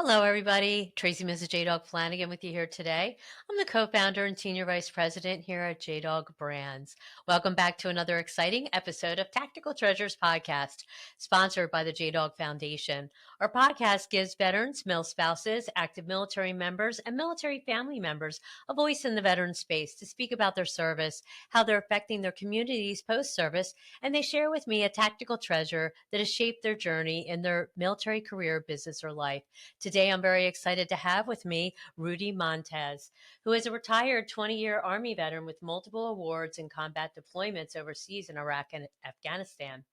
Hello, everybody. Tracy, Mrs. JDog Flanagan with you here today. I'm the co-founder and senior vice president here at JDog Brands. Welcome back to another exciting episode of Tactical Treasures Podcast, sponsored by the JDog Foundation. Our podcast gives veterans, mil spouses, active military members, and military family members a voice in the veteran space to speak about their service, how they're affecting their communities post-service, and they share with me a tactical treasure that has shaped their journey in their military career, business, or life. Today, I'm very excited to have with me Rudy Montes, who is a retired 20-year Army veteran with multiple awards and combat deployments overseas in Iraq and Afghanistan.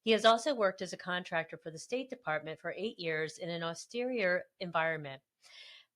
He has also worked as a contractor for the State Department for 8 years in an austere environment.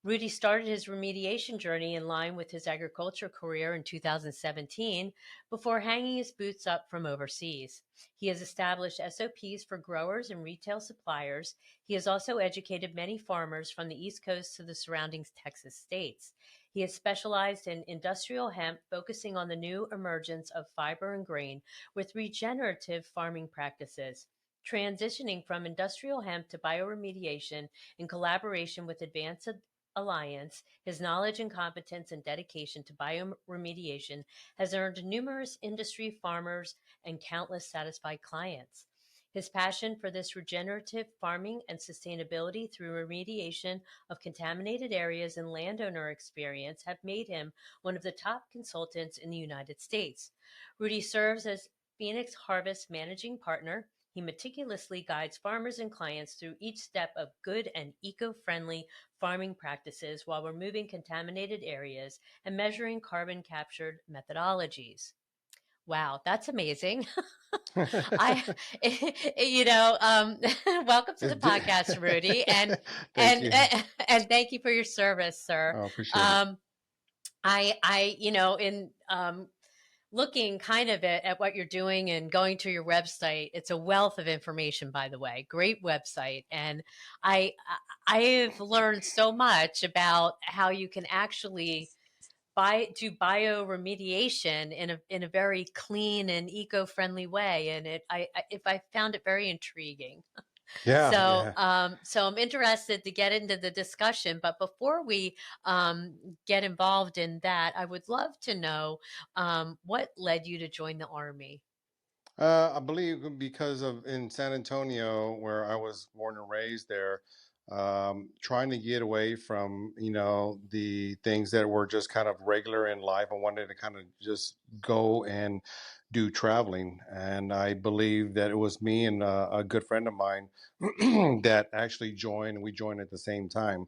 Rudy started his remediation journey in line with his agriculture career in 2017 before hanging his boots up from overseas. He has established SOPs for growers and retail suppliers. He has also educated many farmers from the East Coast to the surrounding Texas states. He has specialized in industrial hemp, focusing on the new emergence of fiber and grain with regenerative farming practices. Transitioning from industrial hemp to bioremediation in collaboration with Advanced Alliance, his knowledge and competence and dedication to bioremediation has earned numerous industry farmers and countless satisfied clients. His passion for this regenerative farming and sustainability through remediation of contaminated areas and landowner experience have made him one of the top consultants in the United States. Rudy serves as Phoenix Harvest managing partner. He meticulously guides farmers and clients through each step of good and eco-friendly farming practices while removing contaminated areas and measuring carbon captured methodologies. Wow, that's amazing. I, welcome to the It's podcast, Rudy, and Thank and you. and thank you for your service, sir. I appreciate it. Um, in looking kind of at what you're doing and going to your website, it's a wealth of information, by the way. Great website. And I I've learned so much about how you can actually do bioremediation in a very clean and eco-friendly way. And I found it very intriguing. Yeah, So, yeah. so I'm interested to get into the discussion, but before we get involved in that, I would love to know what led you to join the Army. I believe because of in San Antonio, where I was born and raised there, trying to get away from, the things that were just kind of regular in life. I wanted to kind of just go and do traveling. And I believe that it was me and a good friend of mine that actually joined, and we joined at the same time.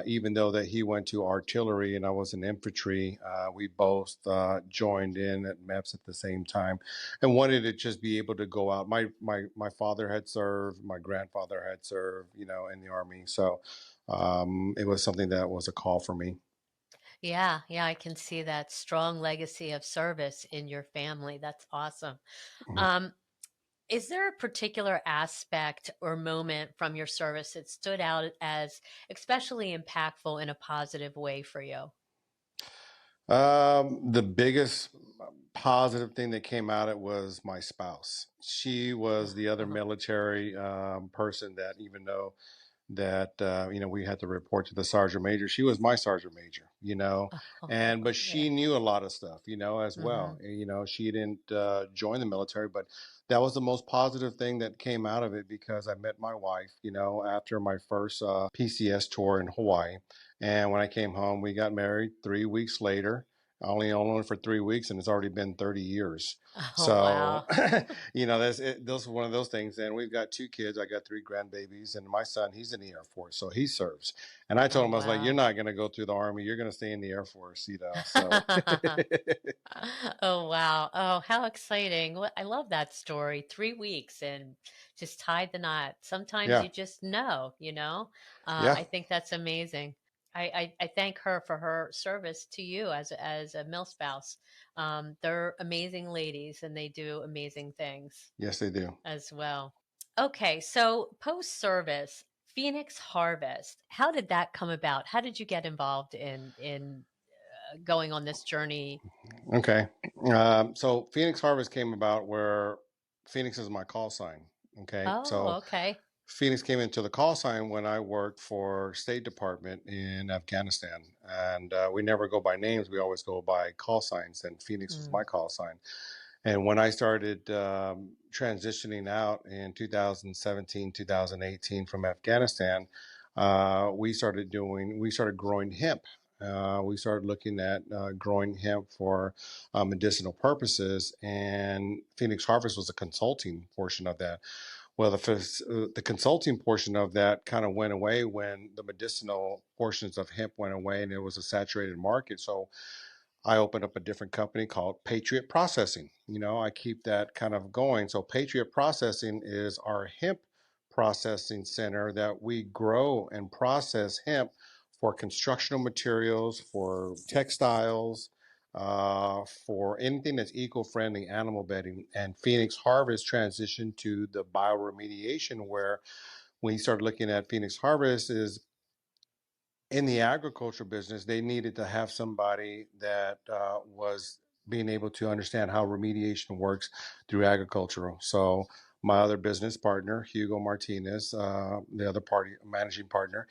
Even though that he went to artillery and I was in infantry, we both joined in at MEPS at the same time, and wanted to just be able to go out. My father had served, my grandfather had served, in the Army, so it was something that was a call for me. Yeah, yeah, I can see that strong legacy of service in your family. That's awesome. Mhm. Um, is there a particular aspect or moment from your service that stood out as especially impactful in a positive way for you? The biggest positive thing that came out of it was my spouse. She was the other Uh-huh. military person that, even though that we had to report to the sergeant major, she was my sergeant major, and but Yeah. she knew a lot of stuff, as well. Hmm. She didn't join the military, but that was the most positive thing that came out of it, because I met my wife, after my first PCS tour in Hawaii. And when I came home, we got married 3 weeks later. Only for 3 weeks, and it's already been 30 years. Oh, So wow. that's it. Those one of those things. And we've got two kids. I got three grandbabies, and my son, he's in the Air Force, so he serves. And I told Oh, him, I was like, "You're wow. not going to go through the Army. You're going to stay in the Air Force." So Oh, wow. Oh, how exciting. I love that story. 3 weeks and just tied the knot. Sometimes yeah, you just know, you know? yeah. I think that's amazing. I thank her for her service to you as a mill spouse. They're amazing ladies and they do amazing things Yes, they do. as well. Okay, so post service, Phoenix Harvest, how did that come about? How did you get involved in going on this journey? Okay. So Phoenix Harvest came about where Phoenix is my call sign. Okay. Oh, So okay. Phoenix came into the call sign when I worked for State Department in Afghanistan, and we never go by names. We always go by call signs, and Phoenix was Mm, my call sign. And when I started transitioning out in 2017, 2018 from Afghanistan, we started growing hemp. We started looking at growing hemp for medicinal purposes, and Phoenix Harvest was a consulting portion of that. Well, the consulting portion of that kind of went away when the medicinal portions of hemp went away, and it was a saturated market. So I opened up a different company called Patriot Processing. I keep that kind of going. So Patriot Processing is our hemp processing center that we grow and process hemp for constructional materials, for textiles, for anything that's eco-friendly, animal bedding. And Phoenix Harvest transitioned to the bioremediation, where when you start looking at Phoenix Harvest is in the agriculture business, they needed to have somebody that was being able to understand how remediation works through agricultural. So my other business partner, Hugo Martinez, the other party managing partner,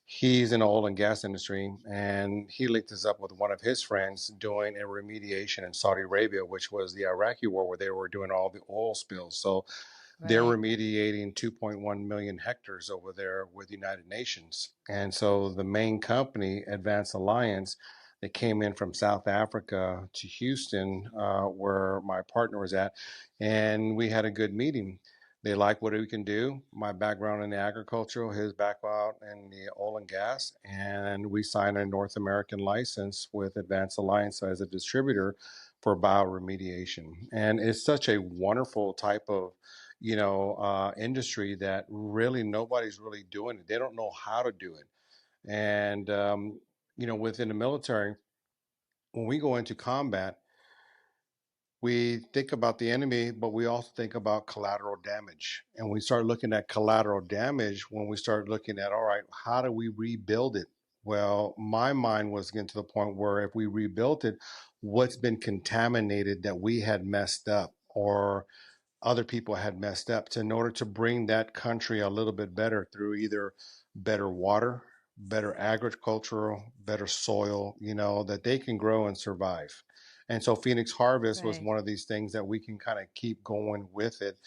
he's in the oil and gas industry, and he linked us up with one of his friends doing a remediation in Saudi Arabia, which was the Iraqi war, where they were doing all the oil spills. So they're right. remediating 2.1 million hectares over there with the United Nations. And so the main company, Advanced Alliance, they came in from South Africa to Houston, where my partner was at, and we had a good meeting. They like what we can do. My background in the agricultural, his background in the oil and gas, and we signed a North American license with Advanced Alliance as a distributor for bioremediation. And it's such a wonderful type of industry that really nobody's really doing it. They don't know how to do it. And, within the military, when we go into combat, we think about the enemy, but we also think about collateral damage. And we start looking at collateral damage when we start looking at, all right, how do we rebuild it? Well, my mind was getting to the point where if we rebuilt it, what's been contaminated that we had messed up, or other people had messed up, to in order to bring that country a little bit better through either better water, better agricultural, better soil, that they can grow and survive. And so Phoenix Harvest was Right. one of these things that we can kind of keep going with it.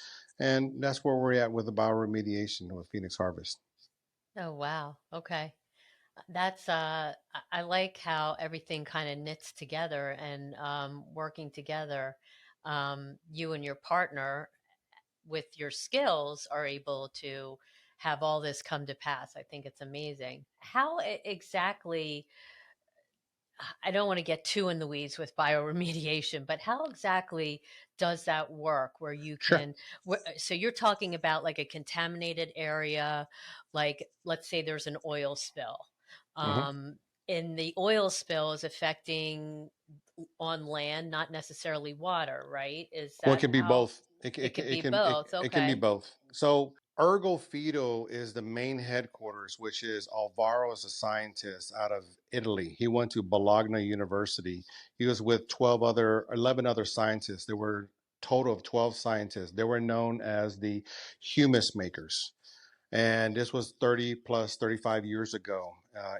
And that's where we're at with the bioremediation with Phoenix Harvest. Oh, wow. Okay. That's I like how everything kind of knits together and working together. You and your partner with your skills are able to have all this come to pass. I think it's amazing. How exactly, I don't want to get too in the weeds with bioremediation, but how exactly does that work where you Sure. can, so you're talking about like a contaminated area, like let's say there's an oil spill. Hmm. Um, and the oil spill is affecting on land, not necessarily water, right? Is Well, it that can be how both. It, it it, could it be can it, both? it can be Okay. both. So Ergo Fido is the main headquarters, which is Alvaro is a scientist out of Italy. He went to Bologna University. He was with 11 other scientists. There were total of 12 scientists. They were known as the humus makers. And this was 30 plus 35 years ago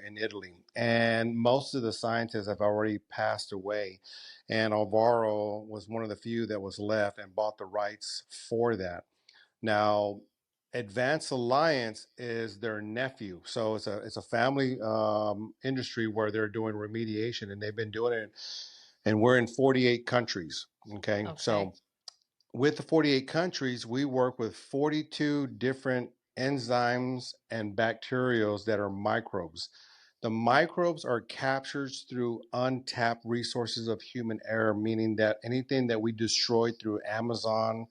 in Italy. And most of the scientists have already passed away. And Alvaro was one of the few that was left and bought the rights for that. Now, Advanced Alliance is their nephew, so it's a family industry where they're doing remediation, and they've been doing it. And we're in 48 countries. Okay, Okay. so with the 48 countries, we work with 42 different enzymes and bacterials that are microbes. The microbes are captured through untapped resources of human error, meaning that anything that we destroyed through Amazon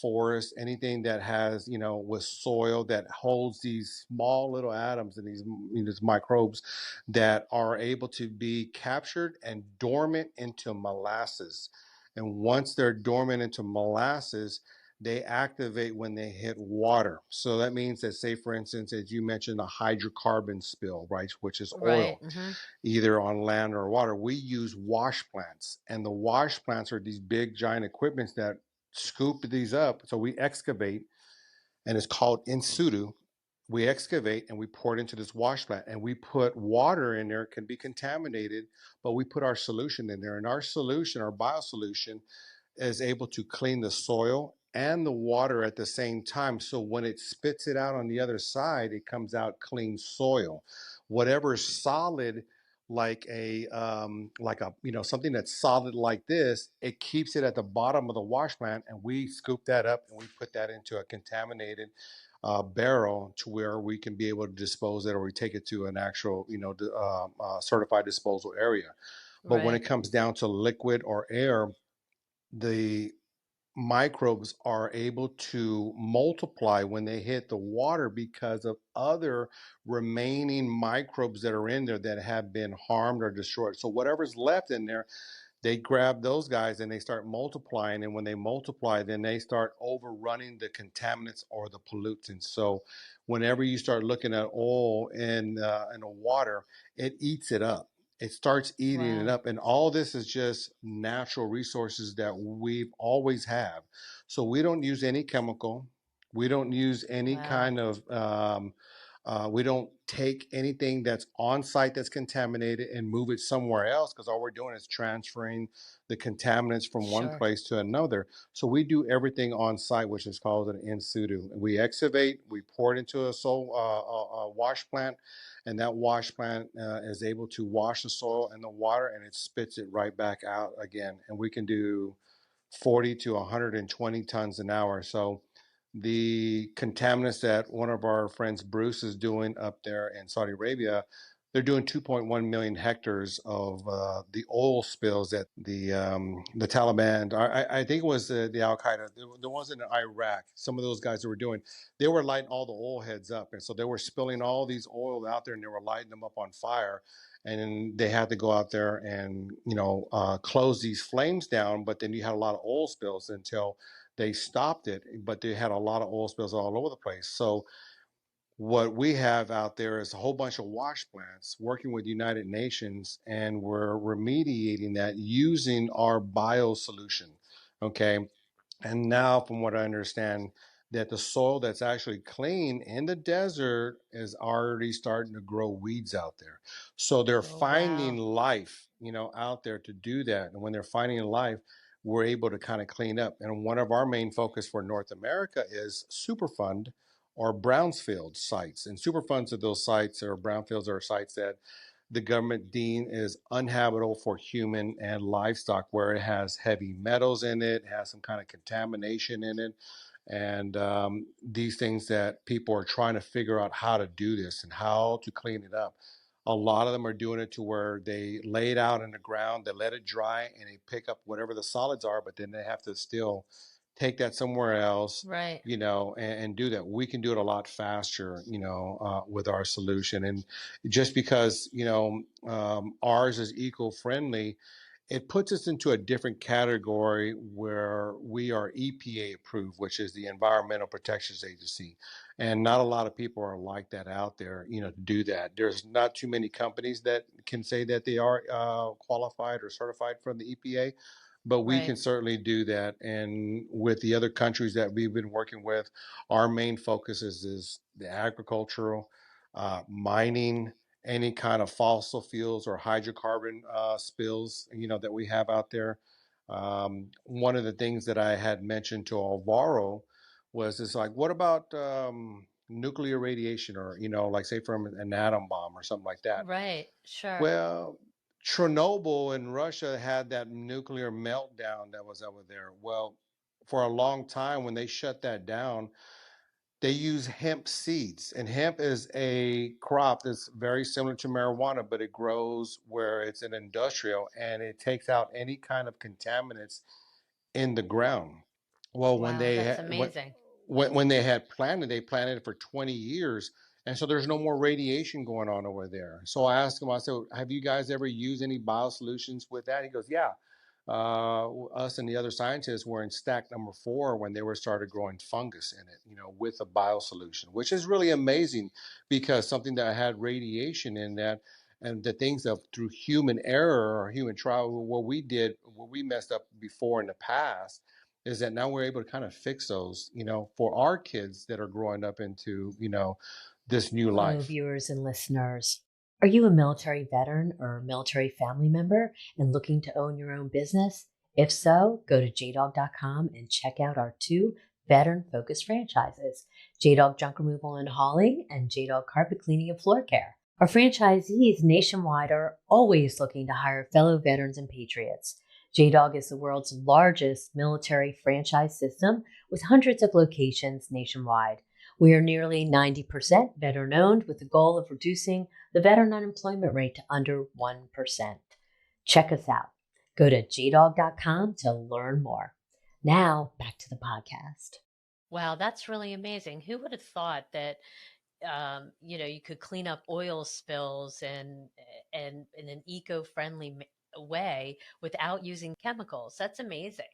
forest, anything that has, with soil that holds these small little atoms and these microbes that are able to be captured and dormant into molasses. And once they're dormant into molasses, they activate when they hit water. So that means that, say, for instance, as you mentioned, a hydrocarbon spill, right, which is Right. oil, Hmm. either on land or water. We use wash plants, and the wash plants are these big giant equipments that scoop these up. So we excavate, and it's called in situ. We excavate and we pour it into this wash plant, and we put water in there. It can be contaminated, but we put our solution in there, and our solution, our biosolution, is able to clean the soil and the water at the same time. So when it spits it out on the other side, it comes out clean soil. Whatever is solid, like a something that's solid like this, it keeps it at the bottom of the wash plant, and we scoop that up and we put that into a contaminated barrel to where we can be able to dispose it, or we take it to an actual certified disposal area. But when it Right. comes down to liquid or air, the microbes are able to multiply when they hit the water because of other remaining microbes that are in there that have been harmed or destroyed. So whatever's left in there, they grab those guys and they start multiplying, and when they multiply, then they start overrunning the contaminants or the pollutants. So whenever you start looking at oil in the water, it eats it up. It starts eating it Wow. up, and all this is just natural resources that we've always have. So we don't use any chemical, we don't use any Wow. kind of we don't take anything that's on site that's contaminated and move it somewhere else, because all we're doing is transferring the contaminants from one Sure. place to another. So we do everything on site, which is called an in situ. We excavate, we pour it into a wash plant, and that wash plant is able to wash the soil and the water, and it spits it right back out again. And we can do 40 to 120 tons an hour. So the contaminants that one of our friends Bruce is doing up there in Saudi Arabia, they're doing 2.1 million hectares of the oil spills that the Taliban, I think it was the Al Qaeda, there was in Iraq. Some of those guys that were doing, they were lighting all the oil heads up, and so they were spilling all these oil out there, and they were lighting them up on fire, and then they had to go out there and close these flames down. But then you had a lot of oil spills until they stopped it, but they had a lot of oil spills all over the place. So what we have out there is a whole bunch of wash plants working with United Nations, and we're remediating that using our bio solution. Okay, and now, from what I understand, that the soil that's actually clean in the desert is already starting to grow weeds out there. So they're Oh, finding wow. life, out there to do that. And when they're finding life, we're able to kind of clean up. And one of our main focus for North America is Superfund or brownfield sites. And Superfunds of those sites, or brownfields, are sites that the government deem is uninhabitable for human and livestock, where it has heavy metals in it, has some kind of contamination in it, and these things that people are trying to figure out how to do this and how to clean it up. A lot of them are doing it to where they lay it out in the ground, they let it dry, and they pick up whatever the solids are, but then they have to still take that somewhere else, Right. and do that. We can do it a lot faster, with our solution. And just because ours is eco-friendly, it puts us into a different category where we are EPA approved, which is the Environmental Protection Agency. And not a lot of people are like that out there, to do that. There's not too many companies that can say that they are qualified or certified from the EPA, but we Right. can certainly do that. And with the other countries that we've been working with, our main focus is the agricultural, mining, any kind of fossil fuels or hydrocarbon spills, that we have out there. One of the things that I had mentioned to Alvaro was, it's like, what about nuclear radiation, or like, say, from an atom bomb or something like that? Right. Sure. Well, Chernobyl in Russia had that nuclear meltdown that was over there. Well, for a long time, when they shut that down, they use hemp seeds. And hemp is a crop that's very similar to marijuana, but it grows where it's an industrial, and it takes out any kind of contaminants in the ground. Well, Wow. That's amazing. when they had planted, they planted it for 20 years. And so there's no more radiation going on over there. So I asked him, I said, have you guys ever used any biosolutions with that? He goes, yeah. Us and the other scientists were in stack number 4 when they were started growing fungus in it, with a biosolution, which is really amazing, because something that had radiation in that, and the things that through human error or human trial, what we messed up before in the past, is that now we're able to kind of fix those, for our kids that are growing up into, this new Hello, life. viewers and listeners. Are you a military veteran or military family member and looking to own your own business? If so, go to jdog.com and check out our two veteran focused franchises, JDog Junk Removal and Hauling and JDog Carpet Cleaning and Floor Care. Our franchisees nationwide are always looking to hire fellow veterans and patriots. JDog is the world's largest military franchise system with hundreds of locations nationwide. We are nearly 90% veteran owned with the goal of reducing the veteran unemployment rate to under 1%. Check us out. Go to jdog.com to learn more. Now, back to the podcast. Wow, that's really amazing. Who would have thought that you could clean up oil spills and in an eco-friendly way without using chemicals? That's amazing.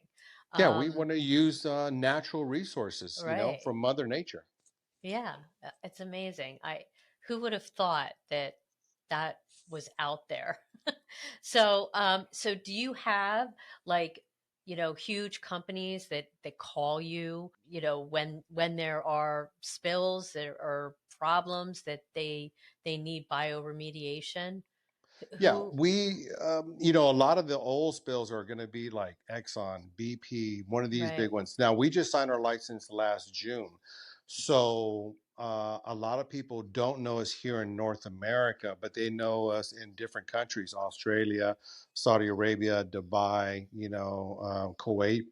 Yeah, we Um, want to use natural resources, right. from Mother Nature. Yeah, it's amazing. Who would have thought that that was out there? So do you have like, huge companies that call you, when there are spills there or problems that they need bioremediation? Yeah, Who, a lot of the oil spills are going to be like Exxon, BP, one of these big right. ones. Now, we just signed our license last June. So, a lot of people don't know us here in North America, but they know us in different countries: Australia, Saudi Arabia, Dubai, Kuwait,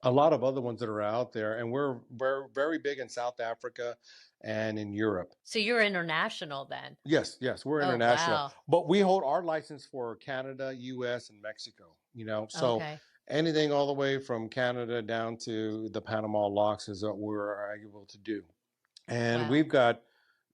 a lot of other ones that are out there. And we're very big in South Africa and in Europe. So you're international then? Yes, we're Oh, international, wow. but we hold our license for Canada, US, and Mexico. So Okay. anything all the way from Canada down to the Panama locks is what we're able to do. And Wow. we've got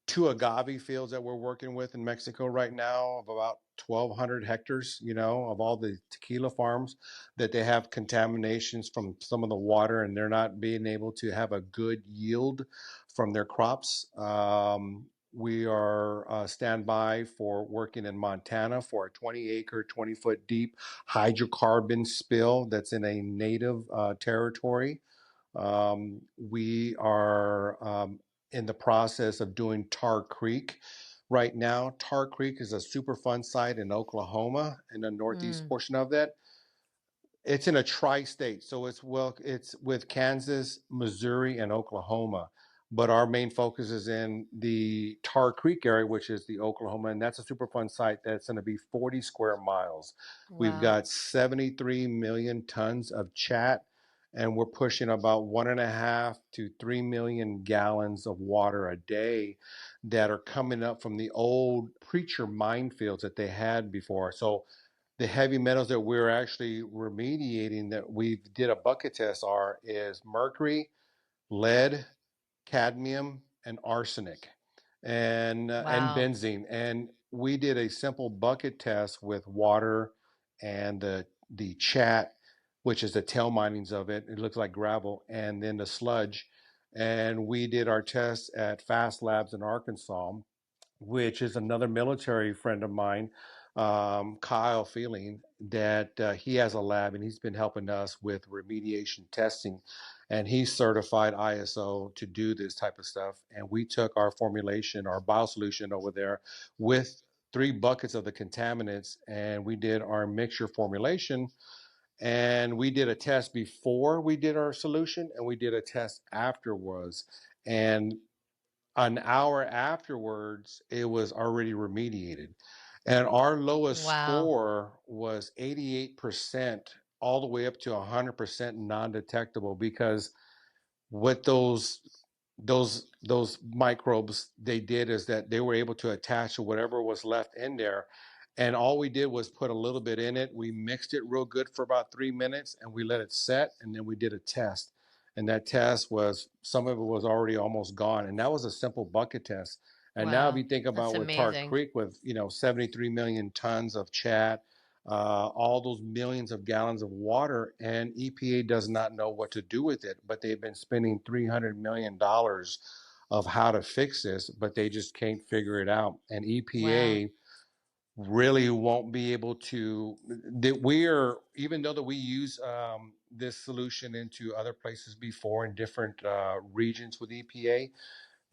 two agave fields that we're working with in Mexico right now of about 1,200 hectares, of all the tequila farms that they have contaminations from some of the water and they're not being able to have a good yield from their crops. We are standby for working in Montana for a 20-acre, 20-foot deep hydrocarbon spill that's in a native territory. We are in the process of doing Tar Creek right now. Tar Creek is a super fun site in Oklahoma, in the northeast Mm, portion of that. It's in a tri-state, so it's with Kansas, Missouri, and Oklahoma. But our main focus is in the Tar Creek area, which is the Oklahoma, and that's a super fun site that's going to be 40 square miles. We've wow. got 73 million tons of chat, and we're pushing about 1.5 to 3 million gallons of water a day that are coming up from the old preacher minefields that they had before. So the heavy metals that we're actually remediating that we did a bucket test are is mercury, lead, cadmium, and arsenic, and Wow. benzene. And we did a simple bucket test with water and the chat, which is the tail minings of it. It looks like gravel, and then the sludge. And we did our tests at Fast Labs in Arkansas, which is another military friend of mine, Kyle Feeling, that he has a lab and he's been helping us with remediation testing. And he's certified ISO to do this type of stuff. And we took our formulation, our biosolution over there with 3 buckets of the contaminants, and we did our mixture formulation. And we did a test before we did our solution, and we did a test afterwards. And an hour afterwards, it was already remediated. And our lowest Wow. score was 88%, all the way up to 100% non-detectable, because what those microbes they did is that they were able to attach to whatever was left in there. And all we did was put a little bit in it. We mixed it real good for about 3 minutes and we let it set, and then we did a test. And that test was, some of it was already almost gone, and that was a simple bucket test. And now if Wow. you think That's about with Tart amazing. Creek, with 73 million tons of chat, all those millions of gallons of water, and EPA does not know what to do with it. But they've been spending $300 million of how to fix this, but they just can't figure it out. And Wow. EPA really won't be able to, that we are, even though that we use this solution into other places before in different regions with EPA.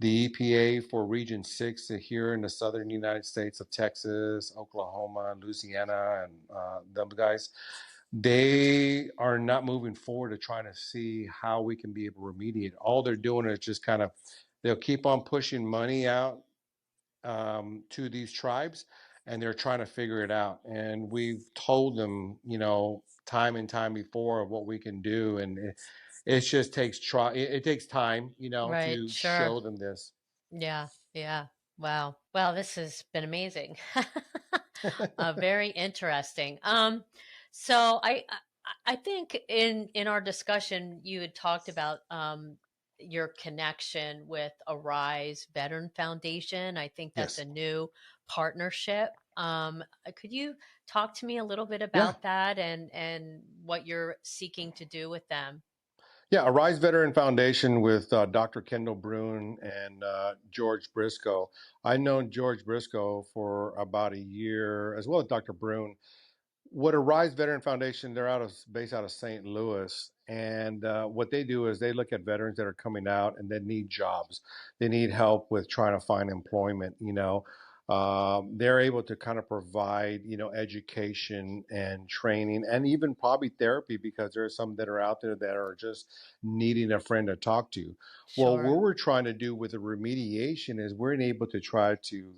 The EPA for Region 6 here in the southern United States of Texas, Oklahoma, Louisiana, and them guys, they are not moving forward to trying to see how we can be able to remediate. All they're doing is just kind of, they'll keep on pushing money out to these tribes, and they're trying to figure it out. And we've told them, time and time before of what we can do, and it just takes it takes time, Right, to sure. show them this. Yeah, yeah. Wow. Well, this has been amazing. Very interesting. So I think in our discussion you had talked about your connection with Arise Veteran Foundation. I think that's Yes. a new partnership. Could you talk to me a little bit Yeah. about that and what you're seeking to do with them? Yeah, Arise Veteran Foundation with Dr. Kendall Brune and George Briscoe. I've known George Briscoe for about a year, as well as Dr. Brune. What Arise Veteran Foundation, they're based out of St. Louis, and what they do is they look at veterans that are coming out and they need jobs. They need help with trying to find employment. They're able to kind of provide education and training, and even probably therapy, because there are some that are out there that are just needing a friend to talk to. Well, Sure. what we're trying to do with the remediation is we're able to try to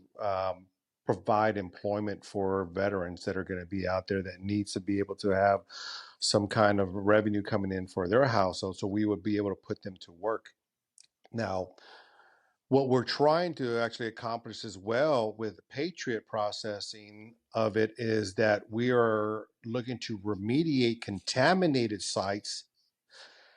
provide employment for veterans that are going to be out there that needs to be able to have some kind of revenue coming in for their household. So we would be able to put them to work. Now, what we're trying to actually accomplish as well with the Patriot processing of it is that we are looking to remediate contaminated sites,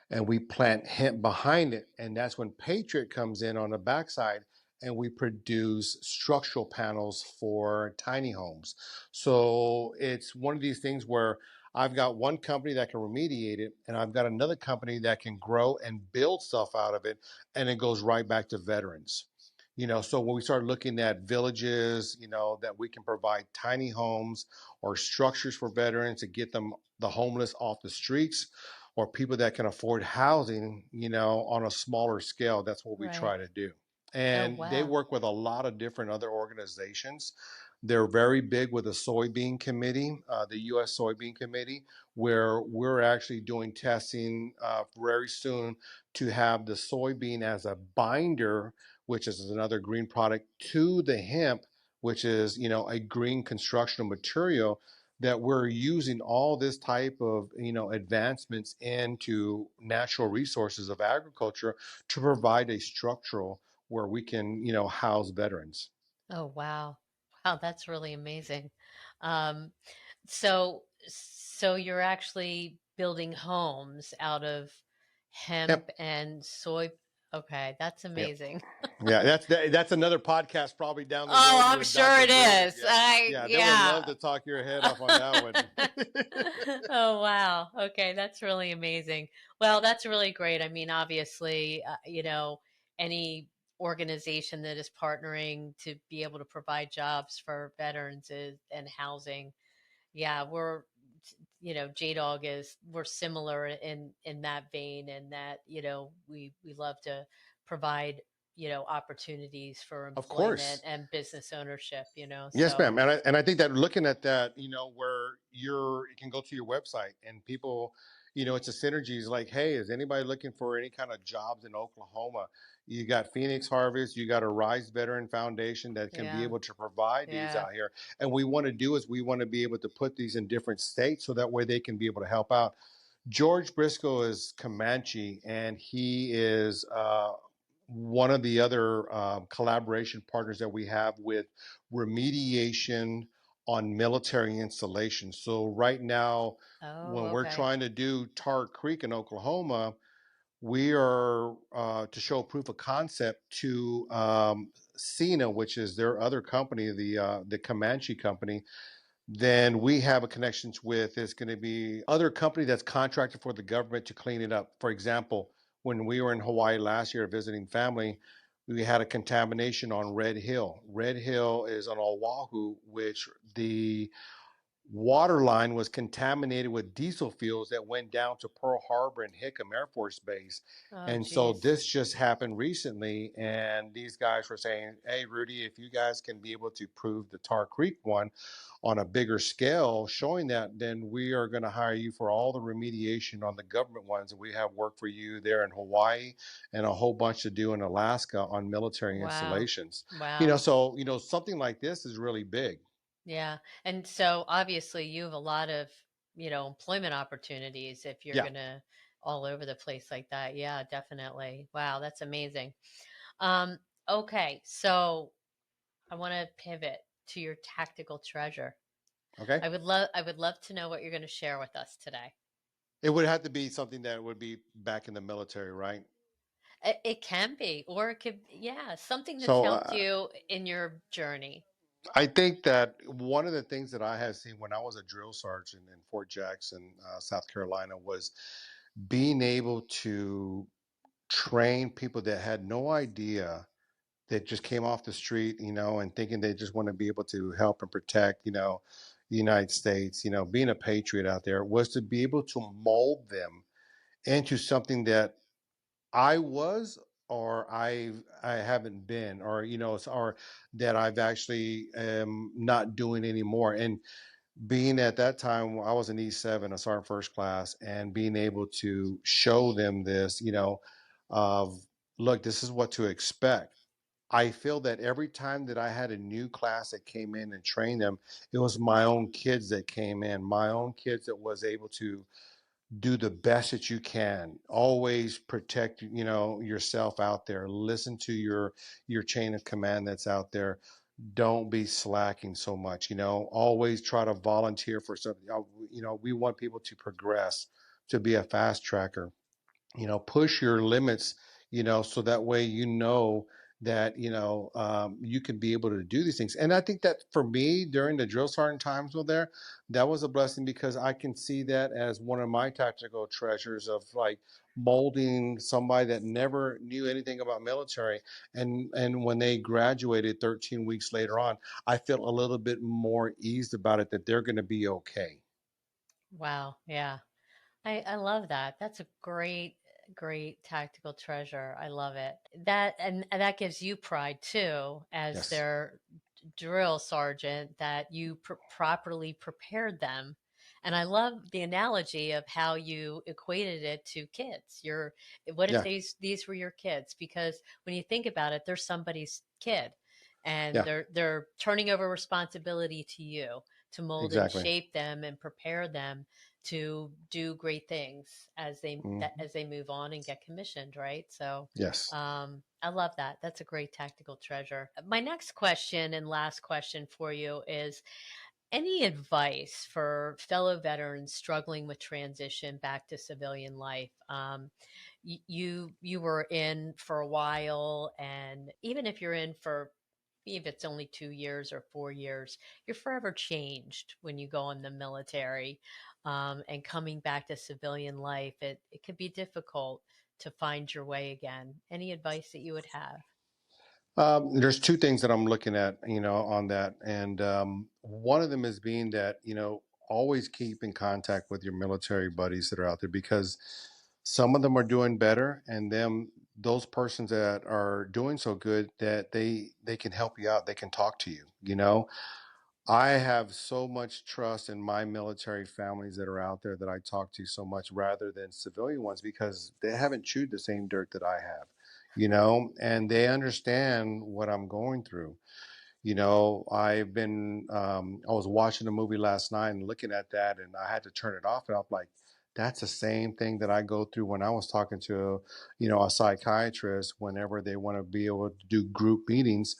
and we plant hemp behind it. And that's when Patriot comes in on the backside, and we produce structural panels for tiny homes. So it's one of these things where I've got one company that can remediate it, and I've got another company that can grow and build stuff out of it, and it goes right back to veterans. So when we start looking at villages, that we can provide tiny homes or structures for veterans to get them, the homeless, off the streets, or people that can afford housing, on a smaller scale. That's what we Right. try to do. Oh, And they wow. work with a lot of different other organizations. They're very big with the soybean committee, the U.S. Soybean Committee, where we're actually doing testing very soon to have the soybean as a binder, which is another green product, to the hemp, which is, a green constructional material, that we're using all this type of advancements into natural resources of agriculture to provide a structural where we can house veterans. Oh, wow. Wow, that's really amazing. Um, so you're actually building homes out of hemp Yep. and soy. Okay, that's Yep. amazing. Yeah, that's another podcast probably down the Oh, road I'm with sure Dr. it Brune. is. Yeah. Yeah, they would love Yeah. to talk your head off on that one. Oh, wow. Okay, that's really amazing. Well, that's really great. I mean, obviously, any organization that is partnering to be able to provide jobs for veterans and housing. Yeah, JDog we're similar in that vein, and that, we love to provide, opportunities for Of employment course. and business ownership, Yes, so ma'am. And I think that looking at that, where you can go to your website and people, it's a synergies like, hey, is anybody looking for any kind of jobs in Oklahoma? You got Phoenix Harvest, you got a Rise Veteran Foundation that can be yeah, able to provide these yeah. out here. And we want to do is we want to be able to put these in different states so that way they can be able to help out. George Briscoe is Comanche, and he is one of the other collaboration partners that we have with remediation on military installations. So right now, Oh, when we're okay. trying to do Tar Creek in Oklahoma, we are to show proof of concept to Cena, which is their other company, the Comanche company. Then we have a connections with is going to be other company that's contracted for the government to clean it up. For example, when we were in Hawaii last year visiting family, We had a contamination on Red Hill. Red Hill is on Oahu, which the water line was contaminated with diesel fuels that went down to Pearl Harbor and Hickam Air Force Base. Oh, And so geez. this just happened recently. And these guys were saying, hey, Rudy, if you guys can be able to prove the Tar Creek one on a bigger scale, showing that, then we are going to hire you for all the remediation on the government ones. And we have work for you there in Hawaii and a whole bunch to do in Alaska on military Wow. installations. Wow. So, something like this is really big. Yeah. And so obviously you have a lot of, employment opportunities if you're Yeah. going to all over the place like that. Yeah, definitely. Wow, that's amazing. Um, okay. So I want to pivot to your tactical treasure. Okay. I would love to know what you're going to share with us today. It would have to be something that would be back in the military, right? It can be, or it could, yeah, something that's So helped you in your journey. I think that one of the things that I had seen when I was a drill sergeant in Fort Jackson, South Carolina, was being able to train people that had no idea, that just came off the street, and thinking they just want to be able to help and protect, the United States, being a patriot out there, was to be able to mold them into something that I was, or I haven't been, or or that I've actually am not doing anymore. And being at that time, I was an E7, a sergeant first class, and being able to show them this, of, look, this is what to expect. I feel that every time that I had a new class that came in and trained them, it was my own kids that came in, my own kids that was able to do the best that you can. Always protect, yourself out there. Listen to your chain of command that's out there. Don't be slacking so much. Always try to volunteer for something. We want people to progress, to be a fast tracker. Push your limits, so that way, that, you can be able to do these things. And I think that for me, during the drill sergeant times over there, that was a blessing, because I can see that as one of my tactical treasures of, like, molding somebody that never knew anything about military. And when they graduated 13 weeks later on, I felt a little bit more eased about it, that they're going to be okay. Wow. Yeah. I love that. That's a great, great tactical treasure. I love it. And that gives you pride too, as Yes. their drill sergeant, that you properly prepared them. And I love the analogy of how you equated it to kids. What if Yeah. these were your kids? Because when you think about it, they're somebody's kid, and Yeah. they're turning over responsibility to you to mold and Exactly. shape them and prepare them to do great things Mhm. as they move on and get commissioned, right? So Yes. I love that. That's a great tactical treasure. My next question and last question for you is, any advice for fellow veterans struggling with transition back to civilian life? You were in for a while, and even if you're in for, if it's only 2 years or 4 years, you're forever changed when you go in the military. And coming back to civilian life, it could be difficult to find your way again. Any advice that you would have? There's two things that I'm looking at, on that, and one of them is being that, always keep in contact with your military buddies that are out there, because some of them are doing better, and those persons that are doing so good, that they can help you out, they can talk to you. I have so much trust in my military families that are out there, that I talk to so much, rather than civilian ones, because they haven't chewed the same dirt that I have, and they understand what I'm going through. I was watching a movie last night and looking at that, and I had to turn it off. And I'm like, that's the same thing that I go through when I was talking to, a psychiatrist, whenever they want to be able to do group meetings.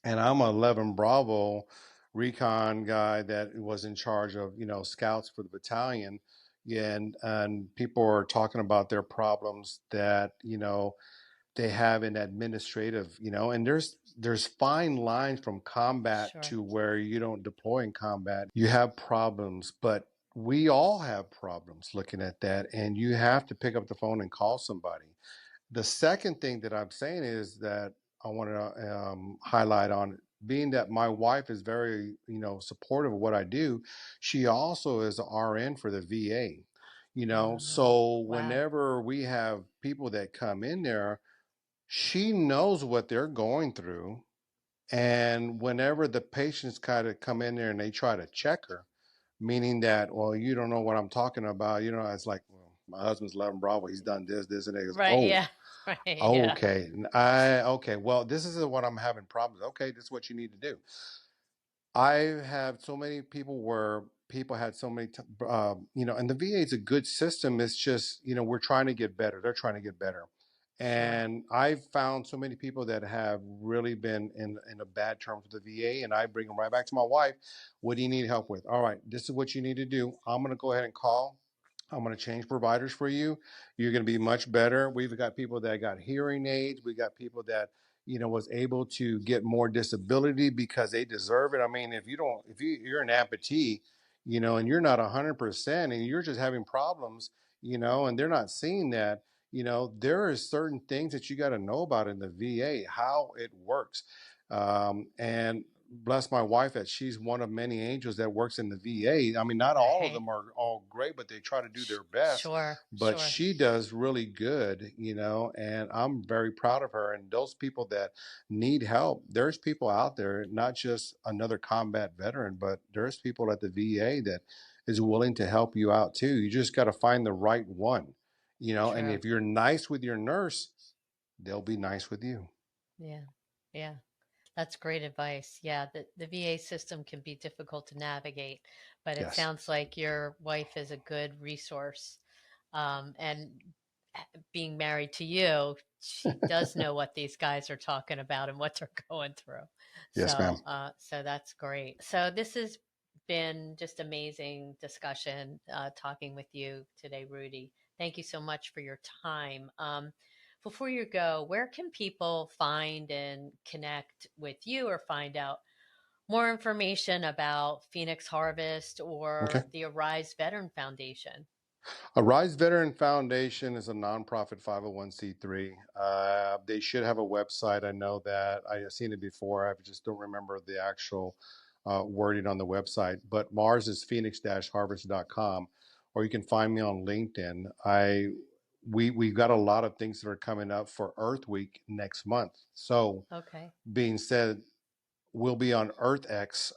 And I'm a 11 Bravo recon guy that was in charge of, scouts for the battalion. And people are talking about their problems that, they have in administrative, and there's fine lines from combat Sure. to where you don't deploy in combat. You have problems, but we all have problems looking at that, and you have to pick up the phone and call somebody. The second thing that I'm saying is that I want to highlight on, being that my wife is very, supportive of what I do. She also is an RN for the VA, Oh, so wow. whenever we have people that come in there, she knows what they're going through. And whenever the patients kind of come in there and they try to check her, meaning that, well, you don't know what I'm talking about, it's like, well, my husband's 11 Bravo, he's done this, and it goes, Right. oh, Yeah. Right. Yeah. okay. Okay. Well, this is what I'm having problems. Okay, this is what you need to do. I have so many people where people had so many, and the VA is a good system. It's just, we're trying to get better. They're trying to get better. Sure. And I've found so many people that have really been in a bad terms with the VA, and I bring them right back to my wife. What do you need help with? All right, this is what you need to do. I'm going to go ahead and call. I'm going to change providers for you. You're going to be much better. We've got people that got hearing aids. We got people that was able to get more disability because they deserve it. I mean, if you're an amputee, and you're not 100% and you're just having problems, and they're not seeing that, there is certain things that you got to know about in the VA, how it works. And bless my wife that she's one of many angels that works in the VA. I mean, not all of Right. them are all great, but they try to do their best. Sure. But Sure. she does really good, and I'm very proud of her. And those people that need help, there's people out there, not just another combat veteran, but there's people at the VA that is willing to help you out too. You just got to find the right one, and True. if you're nice with your nurse, they'll be nice with you. Yeah. Yeah. That's great advice. Yeah, the VA system can be difficult to navigate, but it Yes. sounds like your wife is a good resource. And being married to you, she does know what these guys are talking about and what they're going through. Yes, ma'am. So that's great. So this has been just amazing discussion talking with you today, Rudy. Thank you so much for your time. Before you go, where can people find and connect with you or find out more information about Phoenix Harvest Okay. or the Arise Veteran Foundation? Arise Veteran Foundation is a nonprofit 501c3. They should have a website. I know that I've seen it before. I just don't remember the actual wording on the website. But Mars is phoenix-harvest.com, or you can find me on LinkedIn. We've got a lot of things that are coming up for Earth Week next month. So, Okay. being said, will be on EarthX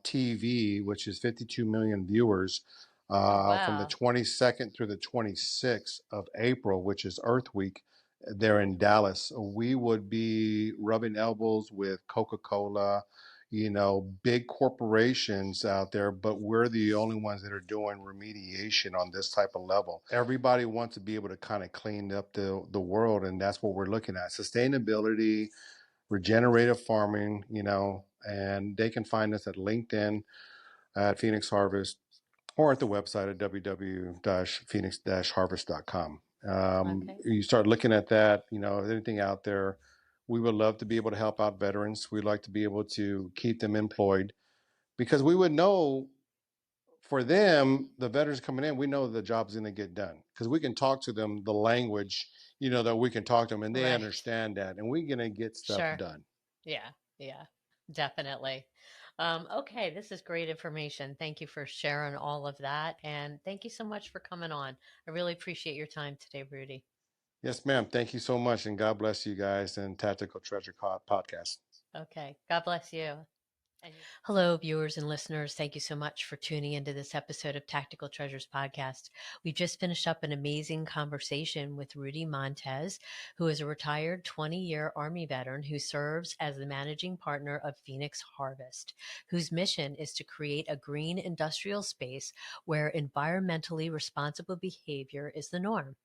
TV, which is 52 million viewers, Oh, from the wow. 22nd through the 26th of April, which is Earth Week, there in Dallas. We would be rubbing elbows with Coca-Cola, big corporations out there, but we're the only ones that are doing remediation on this type of level. Everybody wants to be able to kind of clean up the world, and that's what we're looking at. Sustainability, regenerative farming, and they can find us at LinkedIn at Phoenix Harvest or at the website at www.phoenix-harvest.com. Okay. You start looking at that, anything out there. We would love to be able to help out veterans. We'd like to be able to keep them employed because we would know for them, the veterans coming in, we know the job's going to get done because we can talk to them the language, that we can talk to them and they Right. understand that and we're going to get stuff Sure. done. Yeah. Yeah. Definitely. Okay. This is great information. Thank you for sharing all of that. And thank you so much for coming on. I really appreciate your time today, Rudy. Yes, ma'am. Thank you so much. And God bless you guys and Tactical Treasure Podcast. Okay. God bless you. Hello, viewers and listeners. Thank you so much for tuning into this episode of Tactical Treasures Podcast. We just finished up an amazing conversation with Rudy Montes, who is a retired 20-year Army veteran who serves as the managing partner of Phoenix Harvest, whose mission is to create a green industrial space where environmentally responsible behavior is the norm.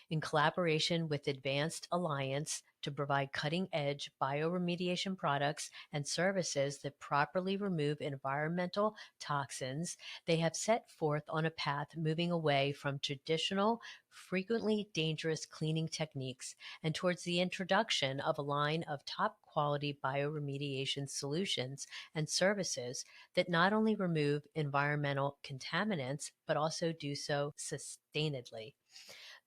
In collaboration with Advanced Alliance to provide cutting edge bioremediation products and services that properly remove environmental toxins, they have set forth on a path moving away from traditional, frequently dangerous cleaning techniques and towards the introduction of a line of top quality bioremediation solutions and services that not only remove environmental contaminants, but also do so sustainably.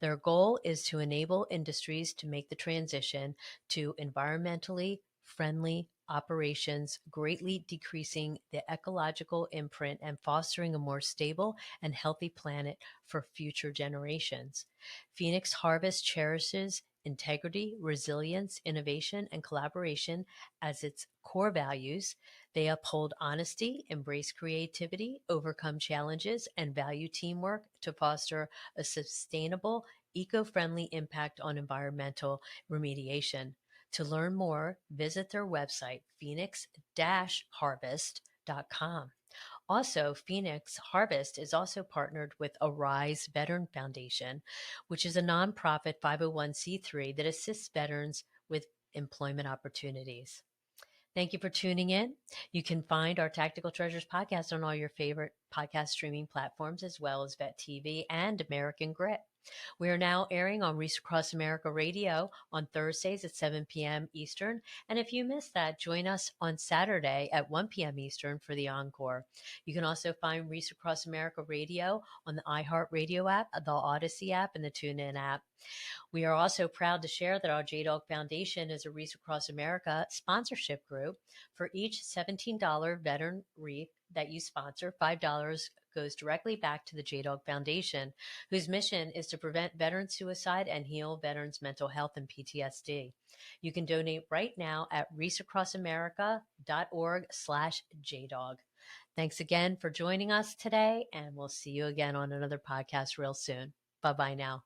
Their goal is to enable industries to make the transition to environmentally friendly operations, greatly decreasing the ecological imprint and fostering a more stable and healthy planet for future generations. Phoenix Harvest cherishes integrity, resilience, innovation, and collaboration as its core values. They uphold honesty, embrace creativity, overcome challenges, and value teamwork to foster a sustainable, eco friendly impact on environmental remediation. To learn more, visit their website, phoenix harvest.com. Also, Phoenix Harvest is also partnered with Arise Veteran Foundation, which is a nonprofit 501c3 that assists veterans with employment opportunities. Thank you for tuning in. You can find our Tactical Treasures podcast on all your favorite podcast streaming platforms, as well as Vet TV and American Grit. We are now airing on Reach Across America Radio on Thursdays at 7 p.m. Eastern. And if you missed that, join us on Saturday at 1 p.m. Eastern for the encore. You can also find Reach Across America Radio on the iHeartRadio app, the Odyssey app, and the TuneIn app. We are also proud to share that our JDog Foundation is a Wreaths Across America sponsorship group. For each $17 veteran wreath that you sponsor, $5 goes directly back to the JDog Foundation, whose mission is to prevent veteran suicide and heal veterans' mental health and PTSD. You can donate right now at reachacrossamerica.org/JDog. Thanks again for joining us today, and we'll see you again on another podcast real soon. Bye-bye now.